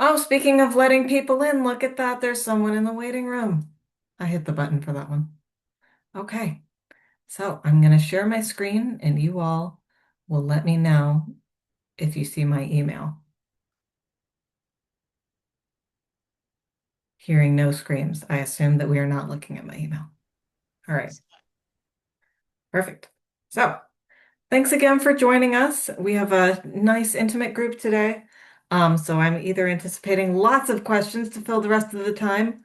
Oh, speaking of letting people in, look at that. There's someone in the waiting room. I hit the button for that one. Okay, so I'm going to share my screen and you all will let me know if you see my email. Hearing no screams, I assume that we are not looking at my email. All right, perfect. So thanks again for joining us. We have a nice intimate group today. So I'm either anticipating lots of questions to fill the rest of the time,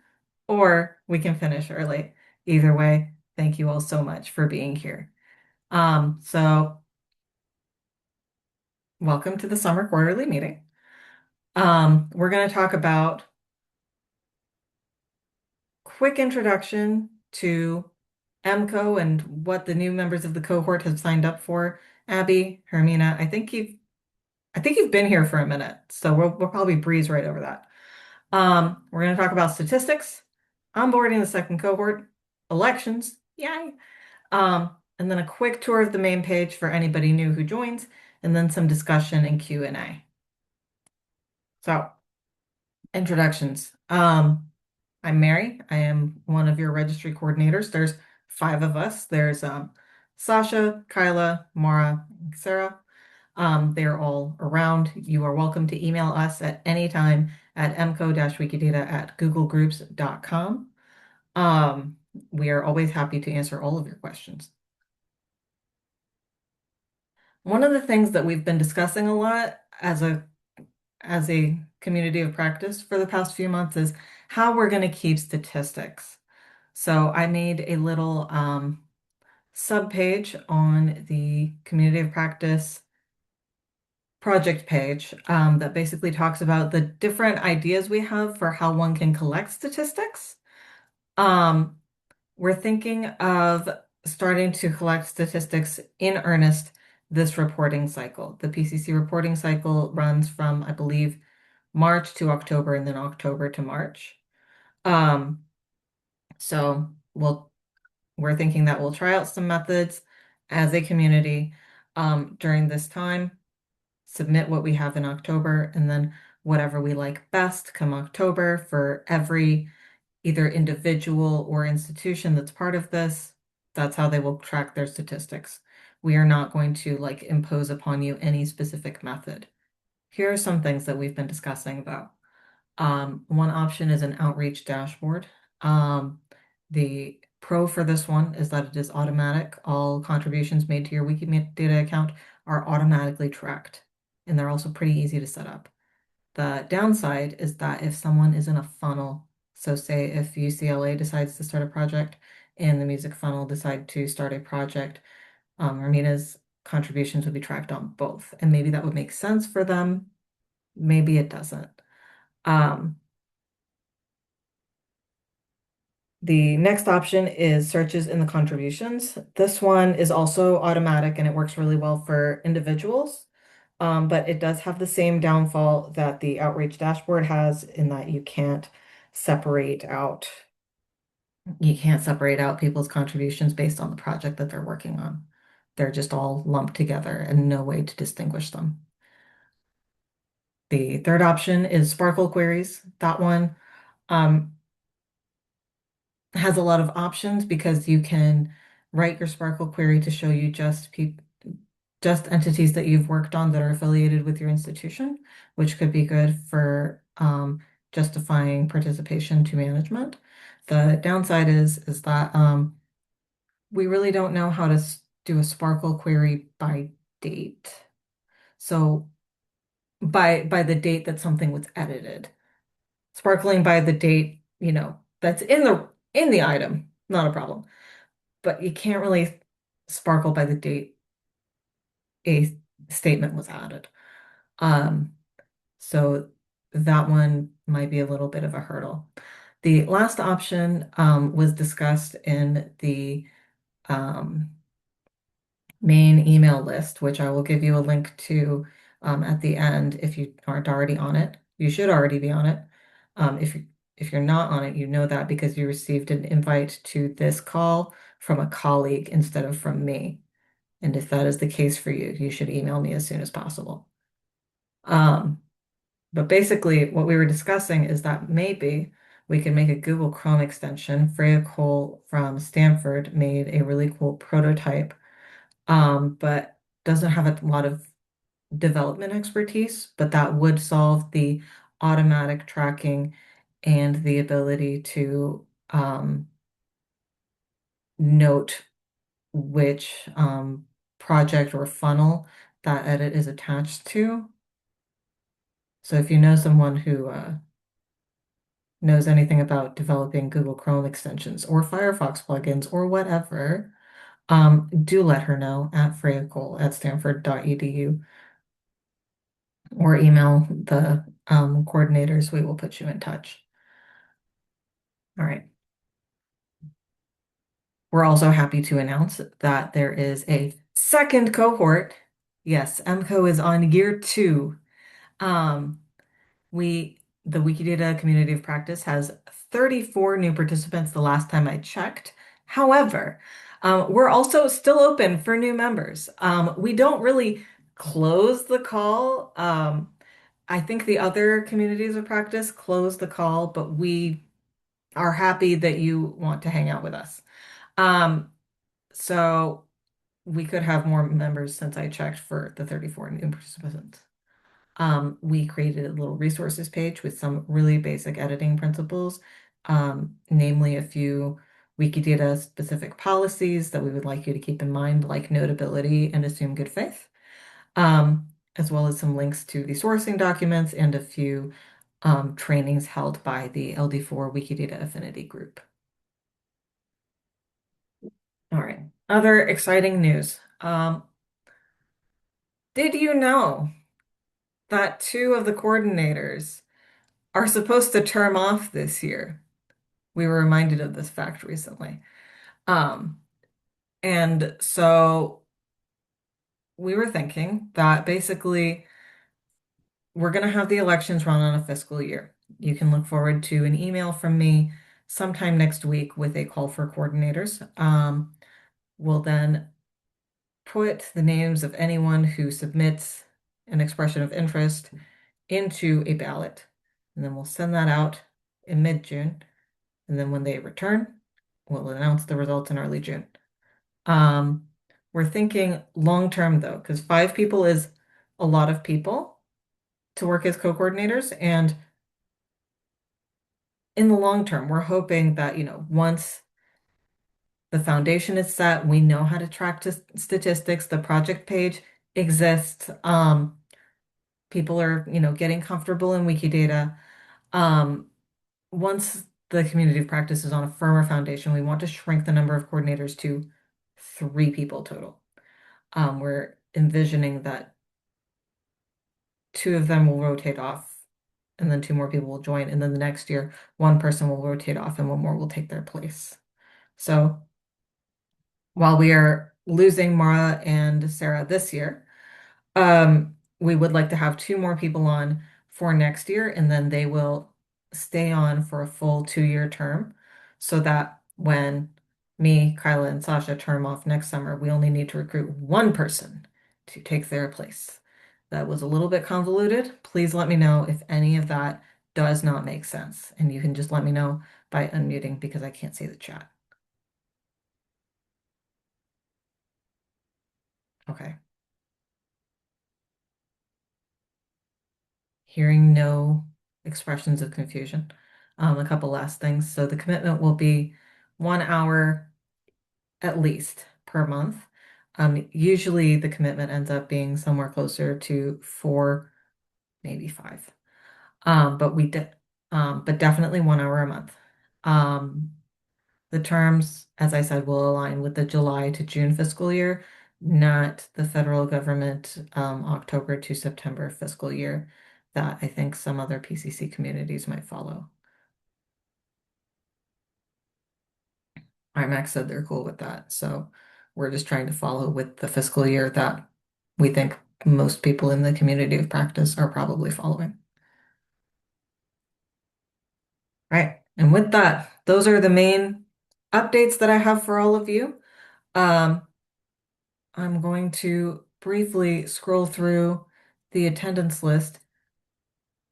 or we can finish early. Either way, thank you all so much for being here. So welcome to the summer quarterly meeting. We're going to talk about quick introduction to EMCO and what the new members of the cohort have signed up for. Abby, Hermina, I think you've been here for a minute, so we'll probably breeze right over that. We're going to talk about statistics, onboarding the second cohort, elections, yay, and then a quick tour of the main page for anybody new who joins, and then some discussion and Q&A. So, introductions. I'm Mary. I am one of your registry coordinators. There's 5 of us. There's Sasha, Kyla, Mara, and Sarah. They're all around. You are welcome to email us at any time at emco-wikidata@googlegroups.com. We are always happy to answer all of your questions. One of the things that we've been discussing a lot as a community of practice for the past few months is how we're going to keep statistics. So I made a little sub-page on the community of practice project page that basically talks about the different ideas we have for how one can collect statistics. Um, we're thinking of starting to collect statistics in earnest this reporting cycle. The PCC reporting cycle runs from, I believe, March to October and then October to March. Um, so we're thinking that we'll try out some methods as a community during this time, submit what we have in October, and then whatever we like best come October for every either individual or institution that's part of this. That's how they will track their statistics. We are not going to like impose upon you any specific method. Here are some things that we've been discussing about. One option is an outreach dashboard. The pro for this one is that it is automatic. All contributions made to your Wikidata account are automatically tracked, and they're also pretty easy to set up. The downside is that if someone is in a funnel, so say if UCLA decides to start a project and the music funnel decide to start a project, Ramina's contributions would be tracked on both. And maybe that would make sense for them. Maybe it doesn't. Um, The next option is searches in the contributions. This one is also automatic and it works really well for individuals, but it does have the same downfall that the outreach dashboard has in that separate out, you can't separate out people's contributions based on the project that they're working on. They're just all lumped together and no way to distinguish them. The third option is Sparkle queries. That one, um, has a lot of options because you can write your Sparkle query to show you just entities that you've worked on that are affiliated with your institution, which could be good for justifying participation to management. The downside is that we really don't know how to do a Sparkle query by date. So by the date that something was edited. Sparkling by the date, that's in the item, not a problem. But you can't really sparkle by the date a statement was added. Um, so that one might be a little bit of a hurdle. The last option was discussed in the um, main email list, which I will give you a link to at the end if you aren't already on it. You should already be on it. If you're not on it, you know that because you received an invite to this call from a colleague instead of from me. And if that is the case for you, you should email me as soon as possible. Um, But basically, what we were discussing is that maybe we could make a Google Chrome extension. Freya Cole from Stanford made a really cool prototype, but doesn't have a lot of development expertise, but that would solve the automatic tracking and the ability to note which project or funnel that edit is attached to. So if you know someone who knows anything about developing Google Chrome extensions or Firefox plugins or whatever, do let her know at freya.cole@stanford.edu or email the coordinators. We will put you in touch. All right. We're also happy to announce that there is a second cohort. Yes, EMCO is on year two. Um, the Wikidata Community of Practice has 34 new participants the last time I checked. However, we're also still open for new members. We don't really close the call. I think the other communities of practice close the call, but we are happy that you want to hang out with us. Um, so we could have more members since I checked for the 34 new participants. We created a little resources page with some really basic editing principles, namely a few Wikidata specific policies that we would like you to keep in mind, like notability and assume good faith, as well as some links to the sourcing documents and a few trainings held by the LD4 Wikidata Affinity Group. All right, other exciting news. Did you know that two of the coordinators are supposed to term off this year? We were reminded of this fact recently. Um, and so we were thinking that basically we're going to have the elections run on a fiscal year. You can look forward to an email from me sometime next week with a call for coordinators. We'll then put the names of anyone who submits an expression of interest into a ballot, and then we'll send that out in mid-June. And then when they return, we'll announce the results in early June. Um, we're thinking long term though, because 5 people is a lot of people to work as co-coordinators. And in the long term, we're hoping that, once the foundation is set, we know how to track statistics, the project page exists. People are, getting comfortable in Wikidata. Um, Once the community of practice is on a firmer foundation, we want to shrink the number of coordinators to 3 people total. We're envisioning that 2 of them will rotate off, and then 2 more people will join, and then the next year, one person will rotate off and one more will take their place. So while we are losing Mara and Sarah this year, we would like to have 2 more people on for next year, and then they will stay on for a full 2-year term so that when me, Kyla, and Sasha term off next summer, we only need to recruit one person to take their place. That was a little bit convoluted. Please let me know if any of that does not make sense. And you can just let me know by unmuting because I can't see the chat. Okay. Hearing no expressions of confusion. A couple last things. So the commitment will be 1 hour at least per month. Usually the commitment ends up being somewhere closer to 4, maybe 5. But we did, but definitely 1 hour a month. Um, the terms, as I said, will align with the July to June fiscal year, not the federal government October to September fiscal year that I think some other PCC communities might follow. IMAX said they're cool with that, so we're just trying to follow with the fiscal year that we think most people in the community of practice are probably following. Right. And with that, those are the main updates that I have for all of you. Um, I'm going to briefly scroll through the attendance list.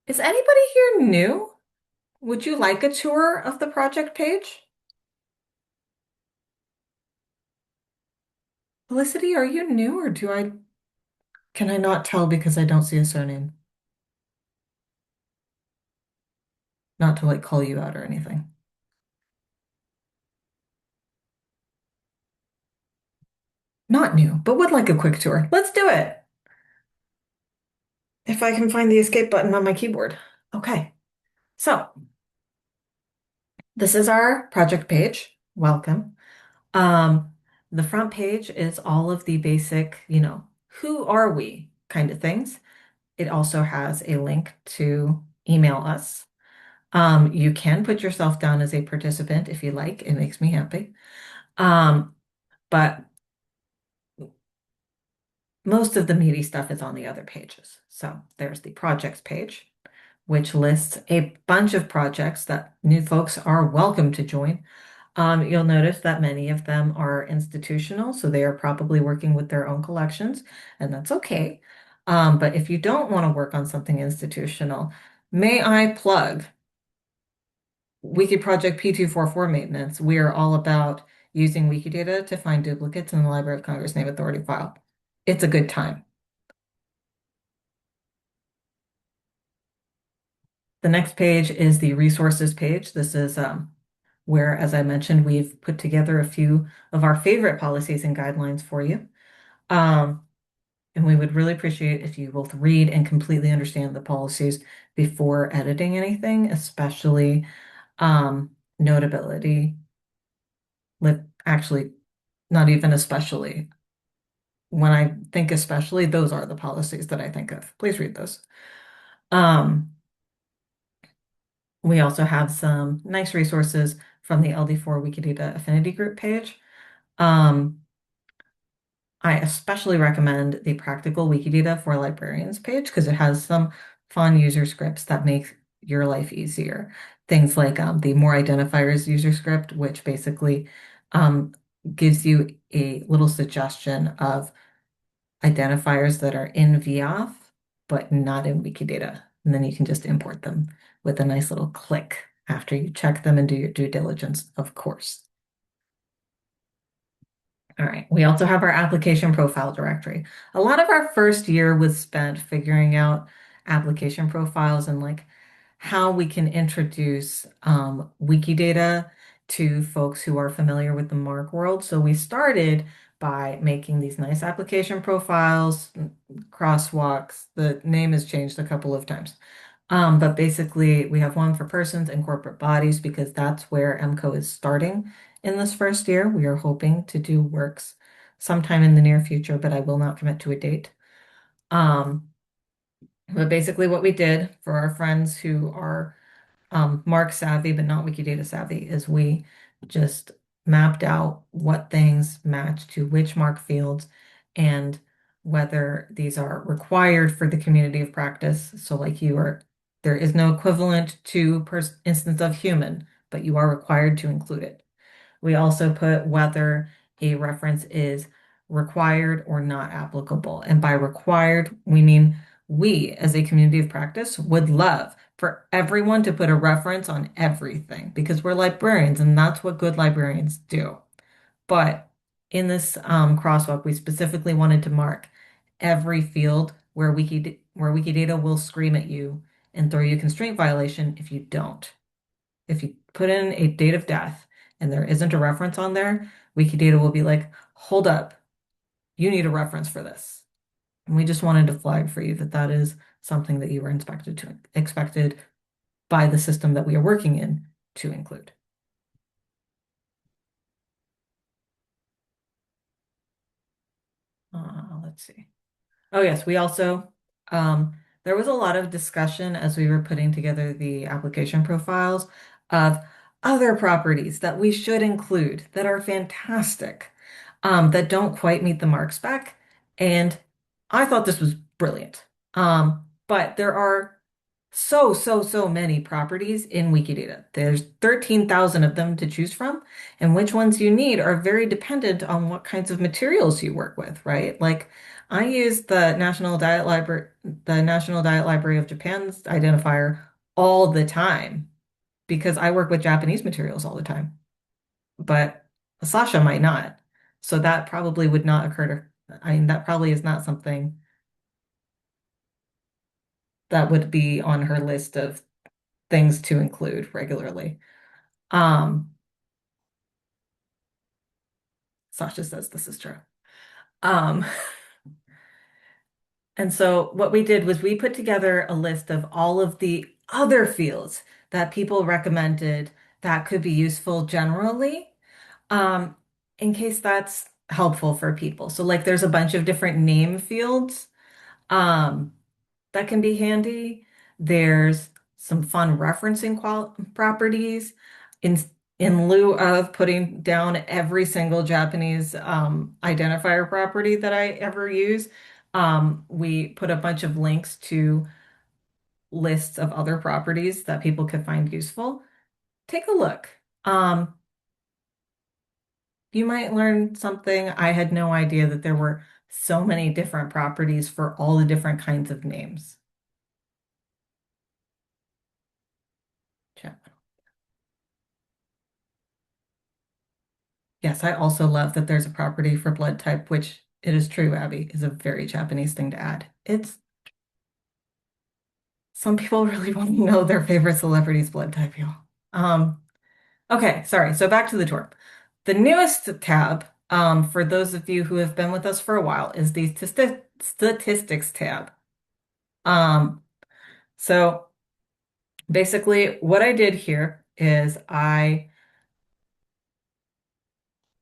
Is anybody here new? Would you like a tour of the project page? Felicity, are you new or can I not tell because I don't see a surname? Not to like call you out or anything. Not new, but would like a quick tour. Let's do it. If I can find the escape button on my keyboard. Okay, so this is our project page. Welcome. Um, the front page is all of the basic, who are we kind of things. It also has a link to email us. You can put yourself down as a participant if you like. It makes me happy. Um, but most of the meaty stuff is on the other pages. So there's the projects page, which lists a bunch of projects that new folks are welcome to join. You'll notice that many of them are institutional, so they are probably working with their own collections, and that's okay. But if you don't want to work on something institutional, may I plug Wiki Project P244 maintenance? We are all about using Wikidata to find duplicates in the Library of Congress Name Authority file. It's a good time. The next page is the resources page. This is where, as I mentioned, we've put together a few of our favorite policies and guidelines for you. Um, and we would really appreciate if you both read and completely understand the policies before editing anything, especially notability. Actually, not even especially. When I think especially, those are the policies that I think of. Please read those. Um, we also have some nice resources from the LD4 Wikidata Affinity Group page. Um, I especially recommend the Practical Wikidata for Librarians page because it has some fun user scripts that make your life easier. Things like the More Identifiers user script, which basically um, gives you a little suggestion of identifiers that are in VOF, but not in Wikidata. And then you can just import them with a nice little click after you check them and do your due diligence, of course. All right. We also have our application profile directory. A lot of our first year was spent figuring out application profiles and like how we can introduce Wikidata to folks who are familiar with the MARC world. So we started by making these nice application profiles, crosswalks. The name has changed a couple of times. But basically, we have one for persons and corporate bodies because that's where EMCO is starting in this first year. We are hoping to do works sometime in the near future, but I will not commit to a date. Um, but basically, what we did for our friends who are Mark savvy but not Wikidata savvy is we just mapped out what things match to which Mark fields and whether these are required for the community of practice. So like there is no equivalent to per instance of human, but you are required to include it. We also put whether a reference is required or not applicable. And by required, we mean we, as a community of practice, would love for everyone to put a reference on everything because we're librarians and that's what good librarians do. But in this crosswalk, we specifically wanted to mark every field where Wikidata will scream at you and throw you a constraint violation if you don't. If you put in a date of death and there isn't a reference on there, Wikidata will be like, hold up, you need a reference for this. And we just wanted to flag for you that that is something that you were expected by the system that we are working in to include. Let's see. Oh, yes, we also, there was a lot of discussion as we were putting together the application profiles of other properties that we should include that are fantastic, that don't quite meet the mark spec. And I thought this was brilliant. But there are so many properties in Wikidata. There's 13,000 of them to choose from, and which ones you need are very dependent on what kinds of materials you work with, right? Like, I use the National Diet Library of Japan's identifier all the time because I work with Japanese materials all the time. But Sasha might not. So that probably would not occur to, I mean, that probably is not something that would be on her list of things to include regularly. Um, Sasha says this is true. Um, and so what we did was we put together a list of all of the other fields that people recommended that could be useful generally, um, in case that's helpful for people. So like there's a bunch of different name fields. Um, that can be handy. There's some fun referencing properties in in lieu of putting down every single Japanese identifier property that I ever use. We put a bunch of links to lists of other properties that people could find useful. Take a look. Um, you might learn something. I had no idea that there were so many different properties for all the different kinds of names. Yes, I also love that there's a property for blood type, which it is true, Abby, is a very Japanese thing to add. It's some people really want to know their favorite celebrity's blood type, y'all. Okay, sorry. So back to the tour. The newest tab, for those of you who have been with us for a while, is the statistics tab. Um, so basically, what I did here is I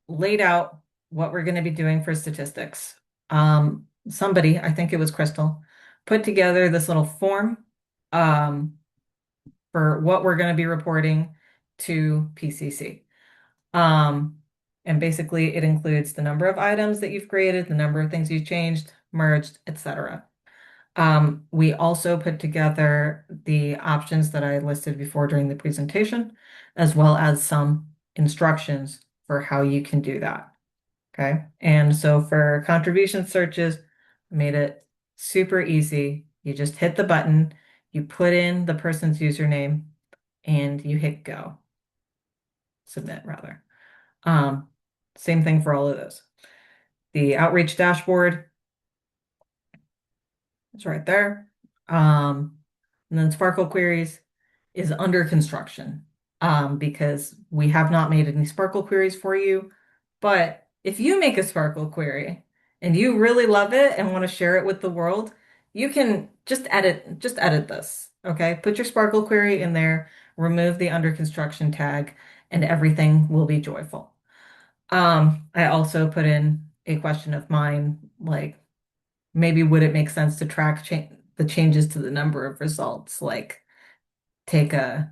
laid out what we're going to be doing for statistics. Somebody, I think it was Crystal, put together this little form um, for what we're going to be reporting to PCC. Um, and basically, it includes the number of items that you've created, the number of things you've changed, merged, etc. We also put together the options that I listed before during the presentation, as well as some instructions for how you can do that. Okay. And so for contribution searches, made it super easy. You just hit the button, you put in the person's username, and you hit go. Submit rather. Um, Same thing for all of those. The outreach dashboard is right there. And then Sparkle queries is under construction because we have not made any Sparkle queries for you. But if you make a Sparkle query and you really love it and want to share it with the world, you can just edit this. Okay, put your Sparkle query in there, remove the under construction tag, and everything will be joyful. I also put in a question of mine, like maybe would it make sense to track cha the changes to the number of results, like take a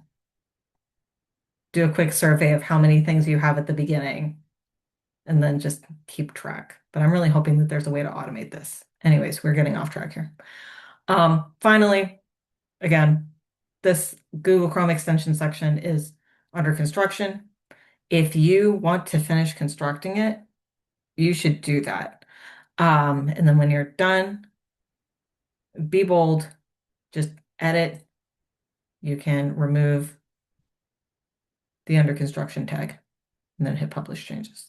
do a quick survey of how many things you have at the beginning and then just keep track. But I'm really hoping that there's a way to automate this. Anyways, we're getting off track here. Finally, again, this Google Chrome extension section is under construction. If you want to finish constructing it, you should do that. And then when you're done, be bold, just edit. You can remove the under construction tag and then hit publish changes.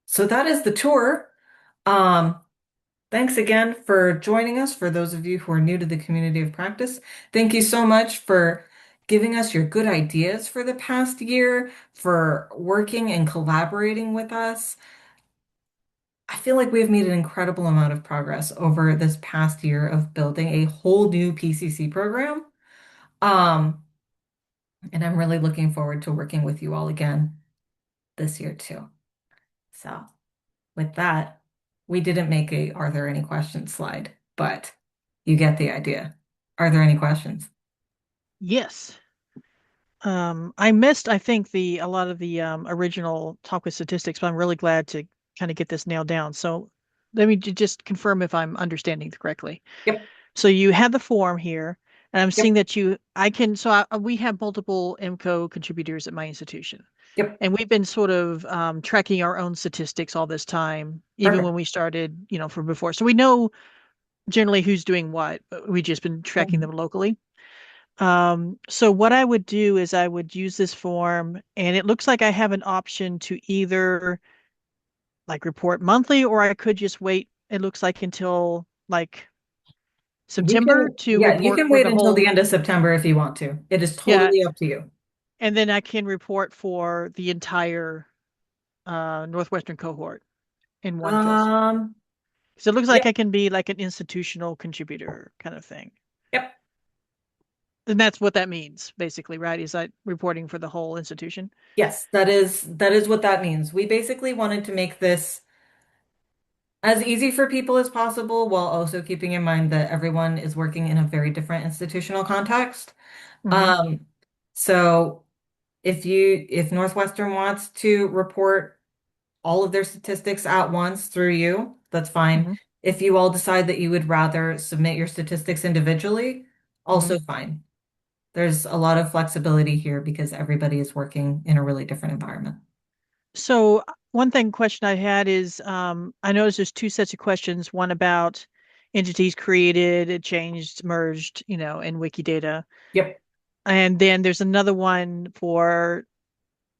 So that is the tour. Um, Thanks again for joining us. For those of you who are new to the community of practice, thank you so much for giving us your good ideas for the past year, for working and collaborating with us. I feel like we've made an incredible amount of progress over this past year of building a whole new PCC program. Um, and I'm really looking forward to working with you all again this year too. So with that, we didn't make a are there any questions slide, but you get the idea. Are there any questions? Yes. I missed, I think, the a lot of the original talk with statistics, but I'm really glad to kind of get this nailed down. So let me just confirm if I'm understanding correctly. Yep. So you had the form here, And I'm Yep. seeing that we have multiple EMCO contributors at my institution. Yep. And we've been sort of tracking our own statistics all this time, even when Perfect. we started, from before. So we know generally who's doing what, but we just been tracking Mhm. them locally. So what I would do is I would use this form, and it looks like I have an option to either like report monthly, or I could just wait, it looks like until like You September can, to yeah, you report can for wait the until the whole, end of September if you want to. It is yeah, totally up to you. and then I can report for the entire Northwestern cohort in one fell swoop. Um, So it looks like yep. I can be like an institutional contributor kind of thing. Yep. And that's what that means, basically, right? Is that reporting for the whole institution? Yes, that is what that means. We basically wanted to make this as easy for people as possible while also keeping in mind that everyone is working in a very different institutional context. Hmm. Um, so if Northwestern wants to report all of their statistics at once through you, that's fine. Hmm. If you all decide that you would rather submit your statistics individually, Hmm. also fine. There's a lot of flexibility here because everybody is working in a really different environment. So one thing question I had is I noticed there's two sets of questions, one about entities created, changed, merged, in Wikidata. Yep. And then there's another one for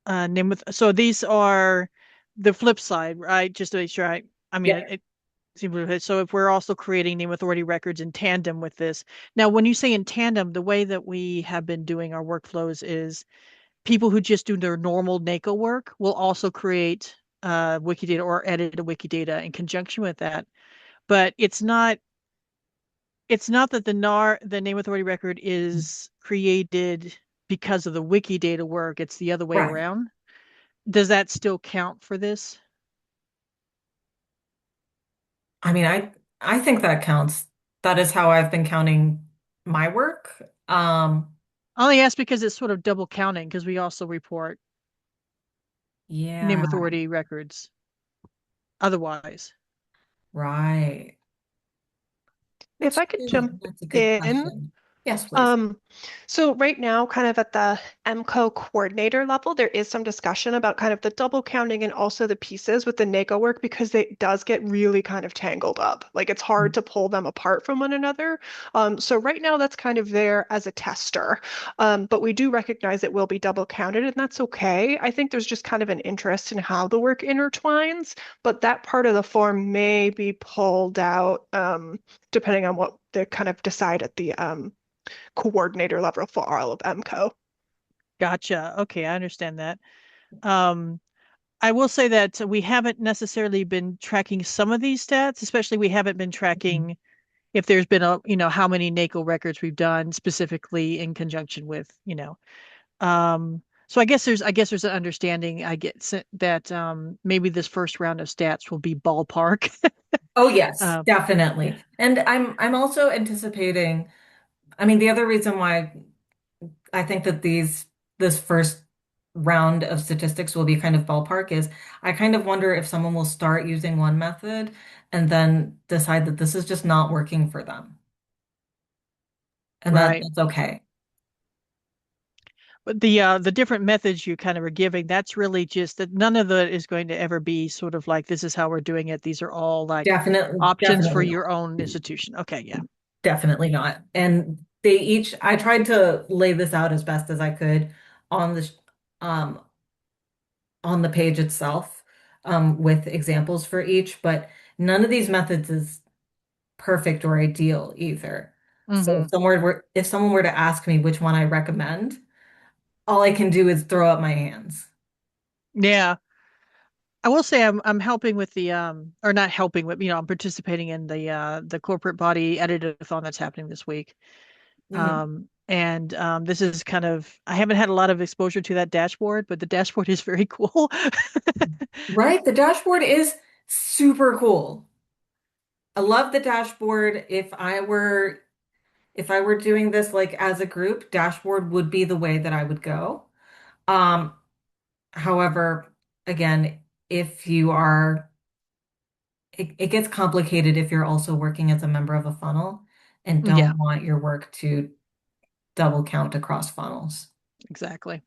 name with, so these are the flip side, right? Just to make sure I mean, Yep. it seems so if we're also creating name authority records in tandem with this. Now, when you say in tandem, the way that we have been doing our workflows is people who just do their normal NACO work will also create Wikidata or edit a Wikidata in conjunction with that. But it's not that the name authority record is created because of the Wikidata work. It's the other way Right. around. Does that still count for this? I mean, I think that counts. That is how I've been counting my work. I only ask because it's sort of double counting because we also report name Yeah, authority records otherwise. right. If That's I could true. jump That's a good in, question. Yes, please. um, so right now, kind of at the EMCO coordinator level, there is some discussion about kind of the double counting and also the pieces with the NACO work because it does get really kind of tangled up. Like it's hard to pull them apart from one another. So right now that's kind of there as a tester. But we do recognize it will be double counted and that's okay. I think there's just kind of an interest in how the work intertwines, but that part of the form may be pulled out. Depending on what they kind of decide at the coordinator level for all of EMCO. Gotcha. Okay, I understand that. Um, I will say that we haven't necessarily been tracking some of these stats, especially we haven't been Mhm. tracking if there's been how many NACO records we've done specifically in conjunction with. So I guess there's an understanding I get that maybe this first round of stats will be ballpark. Oh, yes, Um, definitely. And I'm also anticipating, I mean, the other reason why I think that this first round of statistics will be kind of ballpark is I kind of wonder if someone will start using one method and then decide that this is just not working for them. And right. that's okay. But the different methods you kind of are giving, that's really just that none of it is going to ever be sort of like this is how we're doing it. These are all like Definitely, options for definitely your not. own institution. Okay, yeah. Definitely not. And I tried to lay this out as best as I could on um, on the page itself, with examples for each, but none of these methods is perfect or ideal either. So Hmm. if someone were to ask me which one I recommend, all I can do is throw up my hands. Yeah. I will say I'm helping with the or not helping with I'm participating in the corporate body edit-a-thon that's happening this week. Mhm. And this is kind of I haven't had a lot of exposure to that dashboard, but the dashboard is very cool. Right? The dashboard is super cool. I love the dashboard. If I were doing this like as a group, dashboard would be the way that I would go. Um, However, again, if you are, it gets complicated if you're also working as a member of a funnel and Yeah. don't want your work to. double count across funnels. Exactly.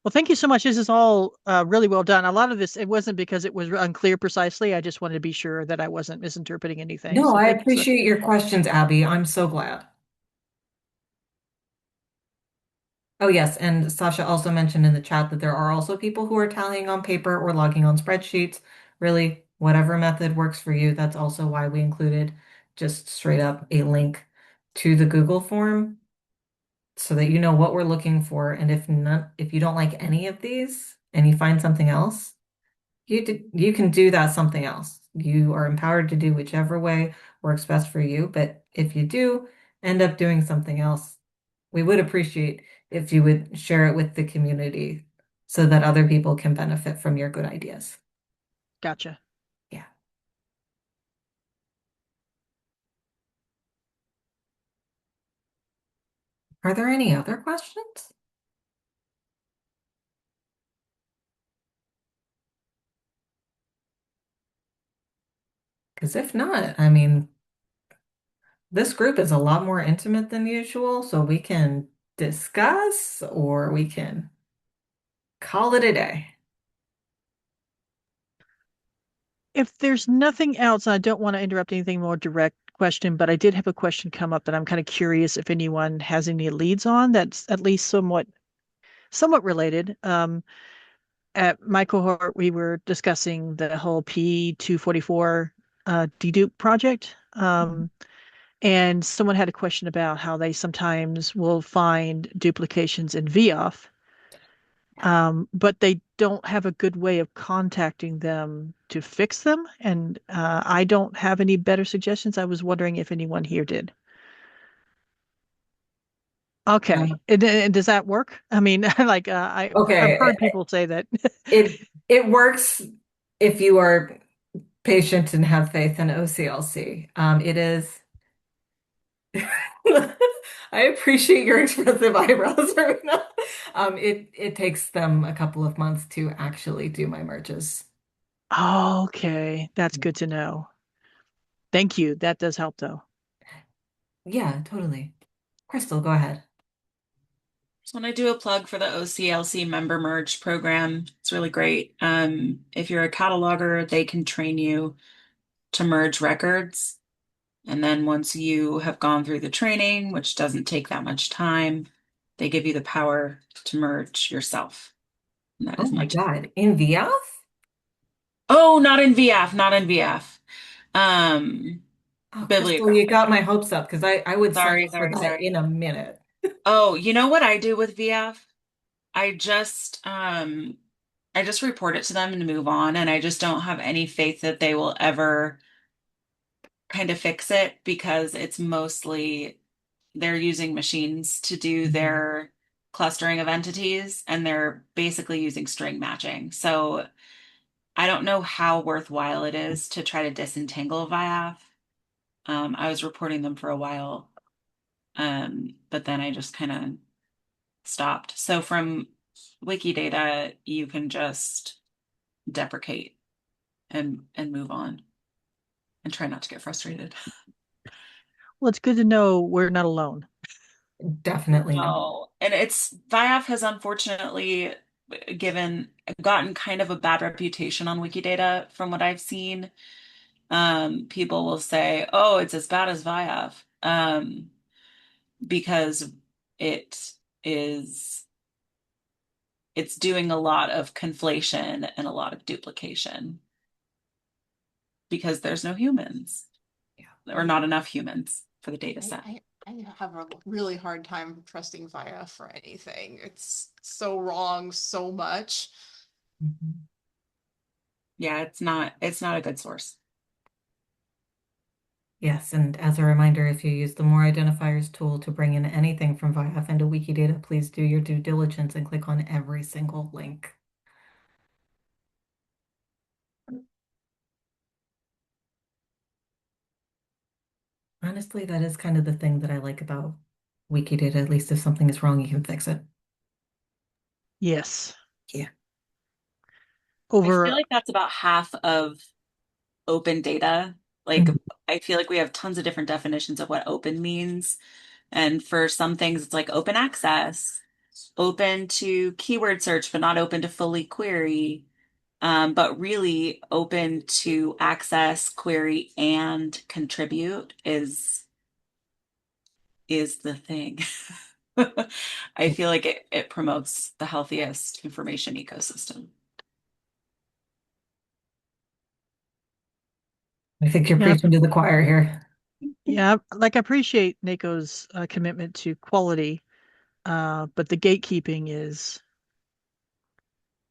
Well, thank you so much. This is all really well done. A lot of this, it wasn't because it was unclear precisely. I just wanted to be sure that I wasn't misinterpreting anything. No, So I thank you. So, appreciate your questions, Abby. I'm so glad. Oh, yes. And Sasha also mentioned in the chat that there are also people who are tallying on paper or logging on spreadsheets. Really, whatever method works for you. That's also why we included just straight up a link to the Google form so that you know what we're looking for. And if you don't like any of these and you find something else, you can do that something else. You are empowered to do whichever way works best for you. But if you do end up doing something else, we would appreciate if you would share it with the community so that other people can benefit from your good ideas. gotcha. Yeah. Are there any other questions? Because if not, I mean, this group is a lot more intimate than usual, so we can discuss or we can call it a day. If there's nothing else, I don't want to interrupt anything more direct question, but I did have a question come up that I'm kind of curious if anyone has any leads on that's at least somewhat related. At my cohort, we were discussing the whole P244 dedupe project. And someone had a question about how they sometimes will find duplications in VOF, but they don't have a good way of contacting them to fix them. And I don't have any better suggestions. I was wondering if anyone here did. Uh, Okay. And does that work? I mean, like I've okay, heard people say that. it works if you are patient and have faith in OCLC. It is. I appreciate your expressive eyebrows, Rowena. It takes them a couple of months to actually do my merges. Okay, that's good to know. Thank you. That does help though. Yeah, totally. Crystal, go ahead. Just want to do a plug for the OCLC member merge program. It's really great. If you're a cataloger, they can train you to merge records. And then once you have gone through the training, which doesn't take that much time, they give you the power to merge yourself. And that Oh is my my tip. God, in VF? Oh, not in VF, not in VF. Um, Oh, Crystal, you bibliographic. got my hopes up because I would sign Sorry, up for sorry, that sorry. in a minute. Oh, you know what I do with VF? I just report it to them and move on, and I just don't have any faith that they will ever kind of fix it because it's mostly they're using machines to do Mhm. their clustering of entities and they're basically using string matching. So I don't know how worthwhile it is to try to disentangle VIAF. I was reporting them for a while, but then I just kind of stopped. So from Wikidata, you can just deprecate and move on and try not to get frustrated. Well, it's good to know we're not alone. Definitely not. No, and it's VIAF has unfortunately given gotten kind of a bad reputation on Wikidata from what I've seen. People will say, "Oh, it's as bad as VIAF," because it is it's doing a lot of conflation and a lot of duplication because there's no humans or not enough humans for the data set. I have a really hard time trusting Via for anything. It's so wrong so much. Mhm. Yeah, it's not a good source. Yes, and as a reminder, if you use the More Identifiers tool to bring in anything from VIAF into Wikidata, please do your due diligence and click on every single link. Honestly, that is kind of the thing that I like about Wikidata. At least if something is wrong, you can fix it. Yes. Yeah. I feel Over. like that's about half of open data. Like Mhm. I feel like we have tons of different definitions of what open means. And for some things, it's like open access, open to keyword search, but not open to fully query, but really open to access, query, and contribute is the thing. I feel like it promotes the healthiest information ecosystem. I think you're Yeah, preaching to the choir here. yeah. Like I appreciate NACO's commitment to quality, but the gatekeeping is,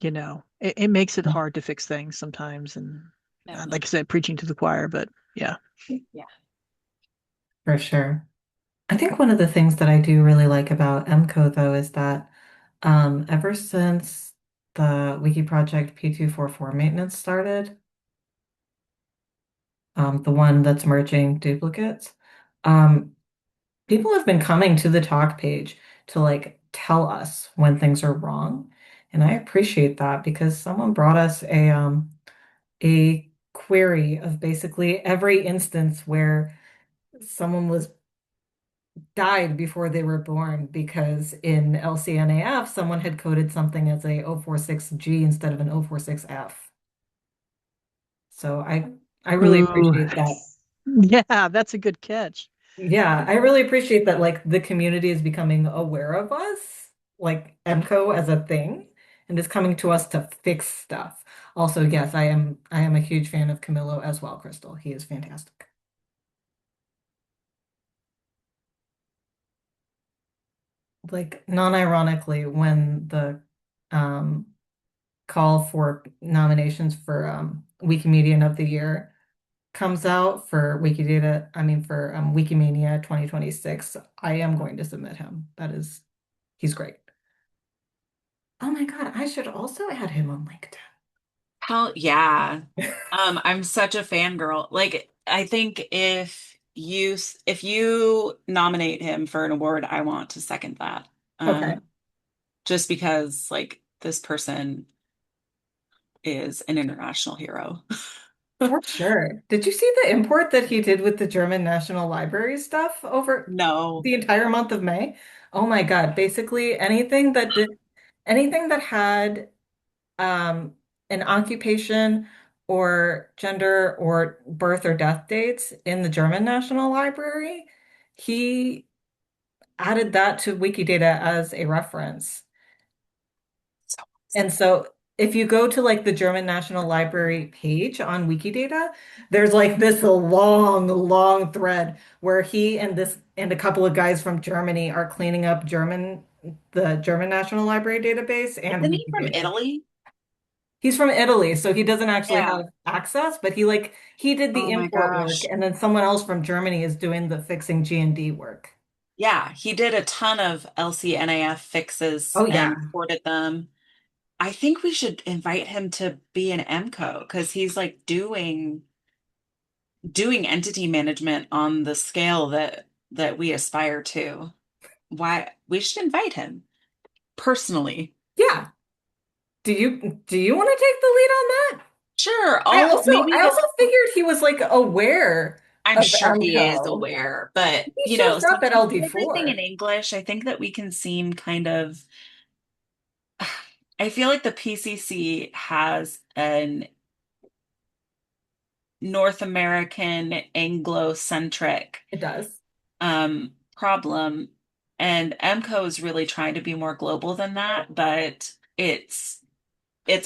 it makes it hard to fix things sometimes. And No. like I said, preaching to the choir, but yeah. Yeah. For sure. I think one of the things that I do really like about EMCO though is that ever since the Wiki Project P244 maintenance started, the one that's merging duplicates, um, people have been coming to the talk page to like tell us when things are wrong. And I appreciate that because someone brought us a query of basically every instance where someone was died before they were born because in LCNAF someone had coded something as a 046G instead of an 046F. So I really Ooh, appreciate that. yeah, that's a good catch. Yeah, I really appreciate that like the community is becoming aware of us, like EMCO as a thing, and is coming to us to fix stuff. Also, yes, I am a huge fan of Camillo as well, Crystal. He is fantastic. Like non-ironically, when the um call for nominations for Wikimedian of the Year comes out for Wikidata, I mean for Wikimania 2026, I am going to submit him. He's great. Oh my God, I should also add him on LinkedIn. Hell yeah. I'm such a fangirl. Like, I think if you nominate him for an award, I want to second that. Okay, Just because like this person is an international hero. for sure. Did you see the import that he did with the German National Library stuff over No. the entire month of May? Oh my God, basically anything that had um, an occupation or gender or birth or death dates in the German National Library, he added that to Wikidata as a reference. So And so if you go to like the German National Library page on Wikidata, there's like this long, long thread where he and this and a couple of guys from Germany are cleaning up the German National Library database and isn't he from Wikidata. Italy? He's from Italy, so he doesn't actually Yeah. have access, but he did the Oh my import work, gosh. and then someone else from Germany is doing the fixing G&D work. Yeah, he did a ton of LCNAF fixes Oh and yeah. reported them. I think we should invite him to be an EMCO because he's like doing entity management on the scale that we aspire to. Why we should invite him personally. Yeah. Do you want to take the lead on that? Sure, I I'll also maybe I he'll also figured he was like aware I'm of sure he is MCO. aware, but He shows up at sometimes with everything in LD4. English, I think that we can seem kind of I feel like the PCC has an North American Anglo-centric It does. problem, and EMCO is really trying to be more global than that, but it's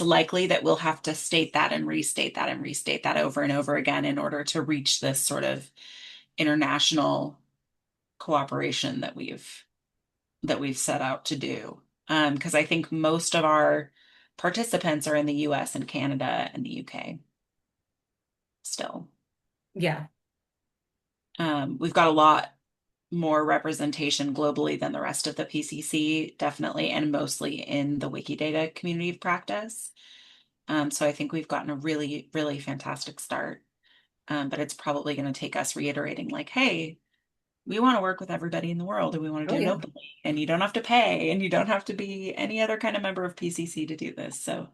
likely that we'll have to state that and restate that and restate that over and over again in order to reach this sort of international cooperation that we've set out to do. Because I think most of our participants are in the US and Canada and the UK still. Yeah. We've got a lot more representation globally than the rest of the PCC, definitely, and mostly in the Wikidata community of practice. So I think we've gotten a really, really fantastic start. But it's probably going to take us reiterating, like, hey, we want to work with everybody in the world and we want to Oh do it yeah. openly. And you don't have to pay and you don't have to be any other kind of member of PCC to do this. So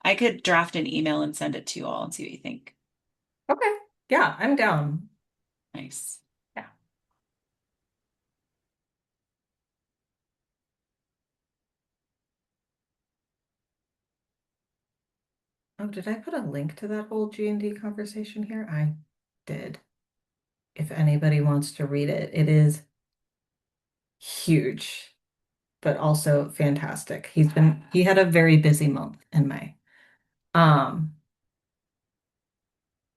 I could draft an email and send it to you all and see what you think. Okay. Yeah, I'm down. Nice. Yeah. Oh, did I put a link to that whole G&D conversation here? I did. If anybody wants to read it, it is huge, but also fantastic. He had a very busy month in May. Um,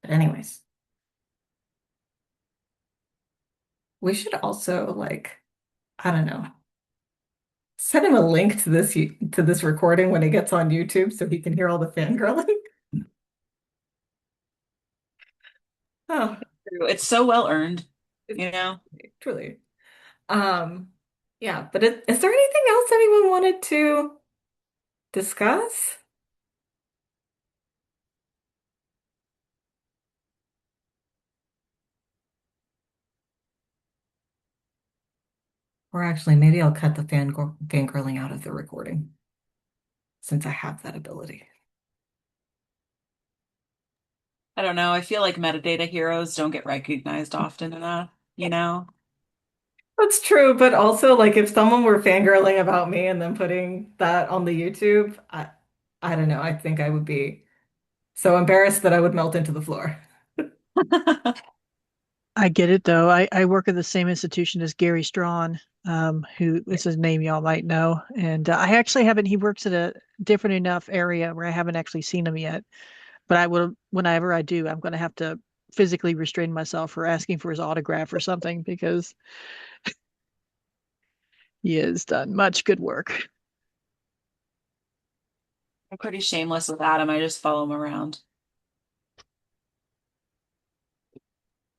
but anyways, we should also like, I don't know, send him a link to this recording when it gets on YouTube so he can hear all the fangirling. Oh, It's so well earned, it's you know? truly. Um, yeah, but is there anything else anyone wanted to discuss? Or actually, maybe I'll cut the fangirling out of the recording since I have that ability. I don't know. I feel like metadata heroes don't get recognized often enough, you know? That's true, but also like if someone were fangirling about me and then putting that on the YouTube, I don't know. I think I would be so embarrassed that I would melt into the floor. I get it though. I work at the same institution as Gary Strawn, who is a name y'all might know. And I actually haven't, he works at a different enough area where I haven't actually seen him yet. But I will, whenever I do, I'm going to have to physically restrain myself for asking for his autograph or something because he has done much good work. I'm pretty shameless with Adam. I just follow him around.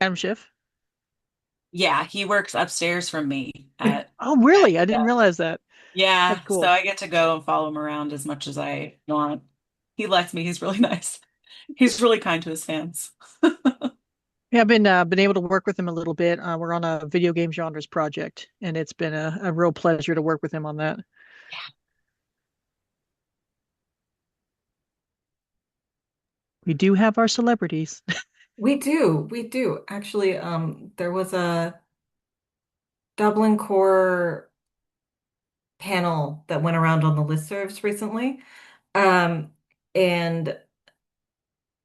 Adam Schiff. Yeah, he works upstairs from me Oh, really? I yeah. didn't realize that. That's Yeah, so cool. I get to go and follow him around as much as I want. He lets me. He's really nice. He's really kind to his fans. Yeah, I've been able to work with him a little bit. We're on a video game genres project, and it's been a real pleasure to work with him on that. We do have our celebrities. We do. Actually, there was a Dublin Core panel that went around on the listservs recently. Um, and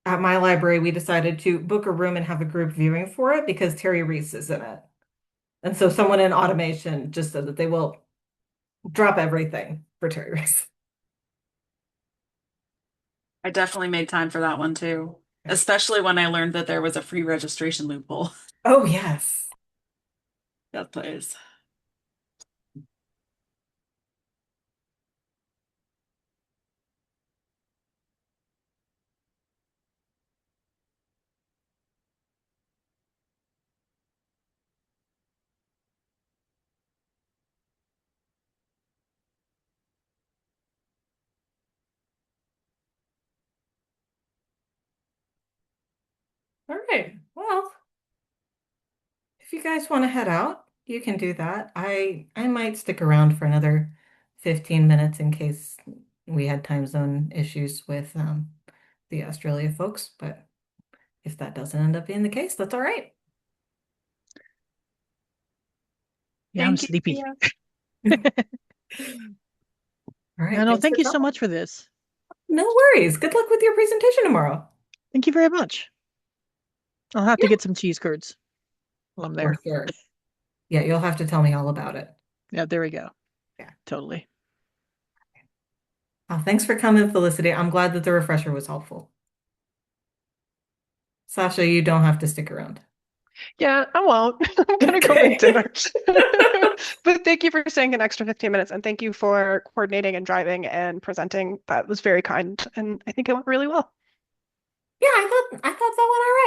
at my library, we decided to book a room and have a group viewing for it because Terry Reese is in it. And so someone in automation just said that they will drop everything for Terry Reese. I definitely made time for that one too, Yeah. especially when I learned that there was a free registration loophole. Oh, yes. That place. All right. Well, if you guys want to head out, you can do that. I might stick around for another 15 minutes in case we had time zone issues with the Australia folks, but if that doesn't end up being the case, that's all right. Yeah, I'm Thank you, sleepy. Tia. All Yeah, right, no, thanks thank for you so coming. much for this. No worries. Good luck with your presentation tomorrow. Thank you very much. I'll have Yeah, to get some cheese curds while I'm for there. sure. Yeah, you'll have to tell me all about it. Yeah, there we go. Yeah. Totally. Oh, thanks for coming, Felicity. I'm glad that the refresher was helpful. Sasha, you don't have to stick around. Yeah, I won't. I'm gonna go make Okay. dinner. But thank you for staying an extra 15 minutes and thank you for coordinating and driving and presenting. That was very kind and I think it went really well. Yeah, I thought that went all right.